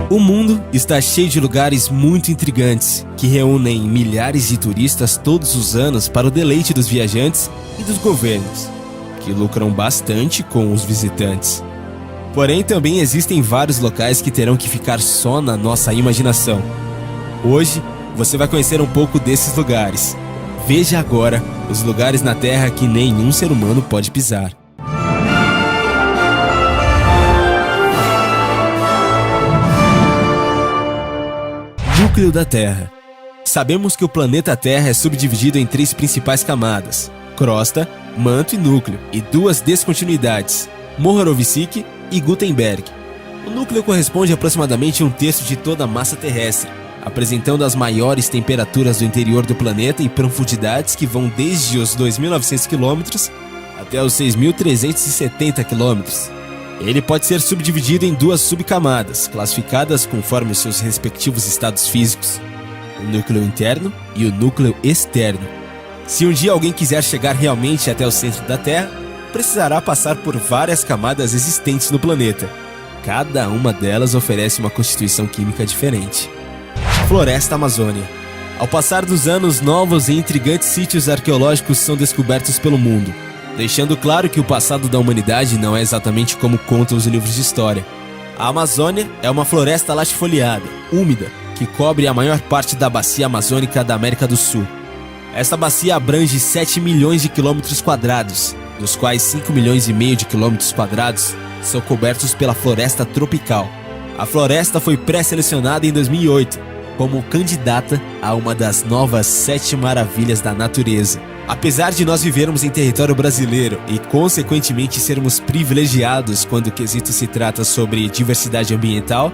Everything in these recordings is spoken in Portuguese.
O mundo está cheio de lugares muito intrigantes, que reúnem milhares de turistas todos os anos para o deleite dos viajantes e dos governos, que lucram bastante com os visitantes. Porém, também existem vários locais que terão que ficar só na nossa imaginação. Hoje, você vai conhecer um pouco desses lugares. Veja agora os lugares na Terra que nenhum ser humano pode pisar. Núcleo da Terra. Sabemos que o planeta Terra é subdividido em 3 principais camadas: crosta, manto e núcleo, e 2 descontinuidades: Mohorovičić e Gutenberg. O núcleo corresponde a aproximadamente 1/3 de toda a massa terrestre, apresentando as maiores temperaturas do interior do planeta em profundidades que vão desde os 2.900 km até os 6.370 km. Ele pode ser subdividido em 2 subcamadas, classificadas conforme os seus respectivos estados físicos: o núcleo interno e o núcleo externo. Se um dia alguém quiser chegar realmente até o centro da Terra, precisará passar por várias camadas existentes no planeta. Cada uma delas oferece uma constituição química diferente. Floresta Amazônia. Ao passar dos anos, novos e intrigantes sítios arqueológicos são descobertos pelo mundo, deixando claro que o passado da humanidade não é exatamente como contam os livros de história. A Amazônia é uma floresta latifoliada, úmida, que cobre a maior parte da bacia amazônica da América do Sul. Esta bacia abrange 7 milhões de quilômetros quadrados, dos quais 5 milhões e meio de quilômetros quadrados são cobertos pela floresta tropical. A floresta foi pré-selecionada em 2008 como candidata a uma das novas 7 maravilhas da natureza. Apesar de nós vivermos em território brasileiro e, consequentemente, sermos privilegiados quando o quesito se trata sobre diversidade ambiental,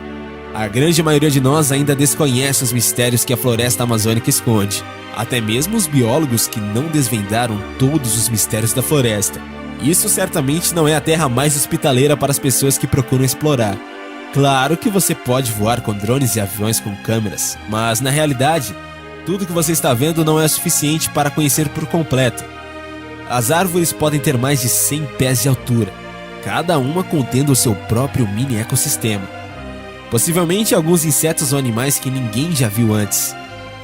a grande maioria de nós ainda desconhece os mistérios que a floresta amazônica esconde. Até mesmo os biólogos que não desvendaram todos os mistérios da floresta. Isso certamente não é a terra mais hospitaleira para as pessoas que procuram explorar. Claro que você pode voar com drones e aviões com câmeras, mas na realidade, tudo que você está vendo não é suficiente para conhecer por completo. As árvores podem ter mais de 100 pés de altura, cada uma contendo o seu próprio mini ecossistema. Possivelmente alguns insetos ou animais que ninguém já viu antes.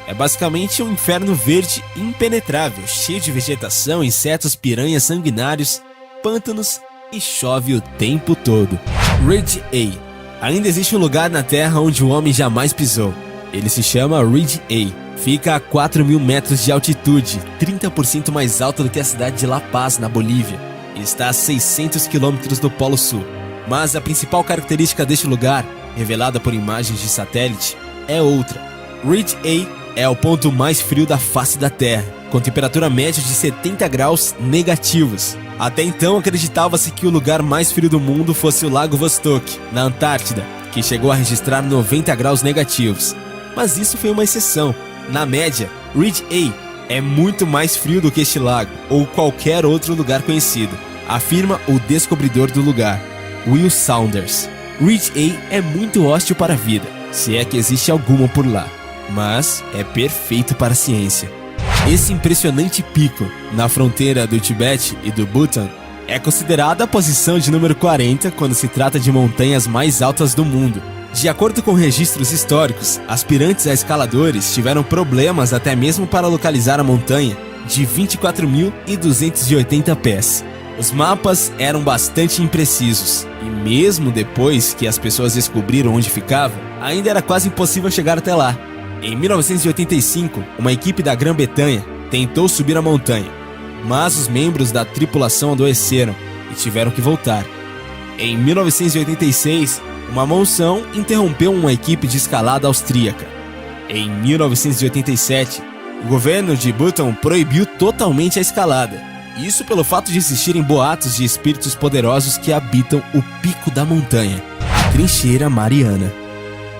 É basicamente um inferno verde impenetrável, cheio de vegetação, insetos, piranhas, sanguinários, pântanos e chove o tempo todo. Ridge A. Ainda existe um lugar na Terra onde o homem jamais pisou. Ele se chama Ridge A. Fica a 4.000 metros de altitude, 30% mais alto do que a cidade de La Paz, na Bolívia, e está a 600 quilômetros do Polo Sul. Mas a principal característica deste lugar, revelada por imagens de satélite, é outra. Ridge A é o ponto mais frio da face da Terra, com temperatura média de 70 graus negativos. Até então acreditava-se que o lugar mais frio do mundo fosse o Lago Vostok, na Antártida, que chegou a registrar 90 graus negativos. Mas isso foi uma exceção. Na média, Ridge A é muito mais frio do que este lago, ou qualquer outro lugar conhecido, afirma o descobridor do lugar, Will Saunders. Ridge A é muito hostil para a vida, se é que existe alguma por lá, mas é perfeito para a ciência. Esse impressionante pico, na fronteira do Tibete e do Butão, é considerada a posição de número 40 quando se trata de montanhas mais altas do mundo. De acordo com registros históricos, aspirantes a escaladores tiveram problemas até mesmo para localizar a montanha, de 24.280 pés. Os mapas eram bastante imprecisos, e mesmo depois que as pessoas descobriram onde ficava, ainda era quase impossível chegar até lá. Em 1985, uma equipe da Grã-Bretanha tentou subir a montanha, mas os membros da tripulação adoeceram e tiveram que voltar. Em 1986, uma monção interrompeu uma equipe de escalada austríaca. Em 1987, o governo de Butão proibiu totalmente a escalada. Isso pelo fato de existirem boatos de espíritos poderosos que habitam o pico da montanha, a Trincheira Mariana.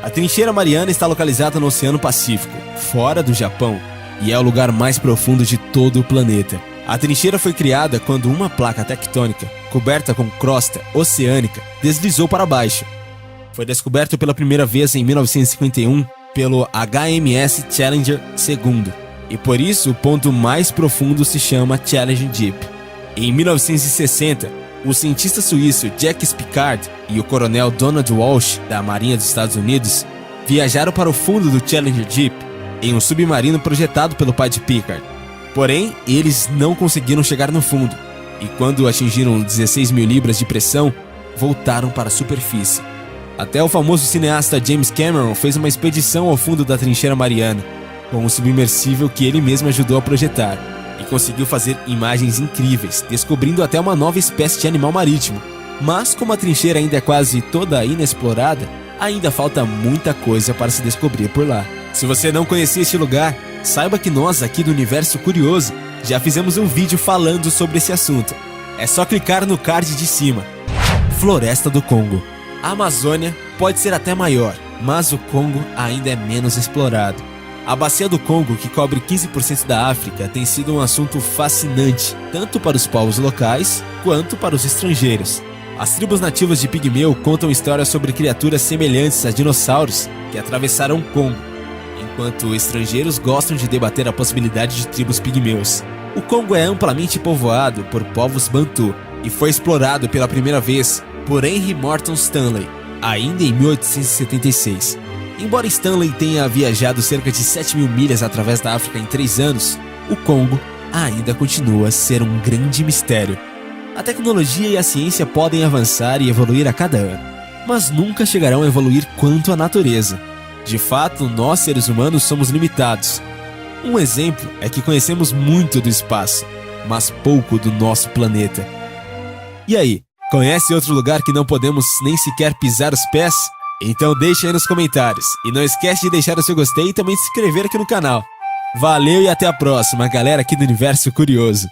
A Trincheira Mariana está localizada no Oceano Pacífico, fora do Japão, e é o lugar mais profundo de todo o planeta. A trincheira foi criada quando uma placa tectônica, coberta com crosta oceânica, deslizou para baixo. Foi descoberto pela primeira vez em 1951 pelo HMS Challenger II, e por isso o ponto mais profundo se chama Challenger Deep. Em 1960, O cientista suíço Jacques Piccard e o coronel Donald Walsh, da Marinha dos Estados Unidos, viajaram para o fundo do Challenger Deep em um submarino projetado pelo pai de Piccard. Porém, eles não conseguiram chegar no fundo, e quando atingiram 16 mil libras de pressão, voltaram para a superfície. Até o famoso cineasta James Cameron fez uma expedição ao fundo da trincheira mariana, com um submersível que ele mesmo ajudou a projetar, e conseguiu fazer imagens incríveis, descobrindo até uma nova espécie de animal marítimo. Mas como a trincheira ainda é quase toda inexplorada, ainda falta muita coisa para se descobrir por lá. Se você não conhecia este lugar, saiba que nós aqui do Universo Curioso já fizemos um vídeo falando sobre esse assunto. É só clicar no card de cima. Floresta do Congo. A Amazônia pode ser até maior, mas o Congo ainda é menos explorado. A bacia do Congo, que cobre 15% da África, tem sido um assunto fascinante, tanto para os povos locais quanto para os estrangeiros. As tribos nativas de Pigmeu contam histórias sobre criaturas semelhantes a dinossauros que atravessaram o Congo, enquanto estrangeiros gostam de debater a possibilidade de tribos pigmeus. O Congo é amplamente povoado por povos Bantu e foi explorado pela primeira vez por Henry Morton Stanley, ainda em 1876. Embora Stanley tenha viajado cerca de 7 mil milhas através da África em 3 anos, o Congo ainda continua a ser um grande mistério. A tecnologia e a ciência podem avançar e evoluir a cada ano, mas nunca chegarão a evoluir quanto a natureza. De fato, nós seres humanos somos limitados. Um exemplo é que conhecemos muito do espaço, mas pouco do nosso planeta. E aí, conhece outro lugar que não podemos nem sequer pisar os pés? Então deixa aí nos comentários. E não esquece de deixar o seu gostei e também se inscrever aqui no canal. Valeu e até a próxima, galera aqui do Universo Curioso.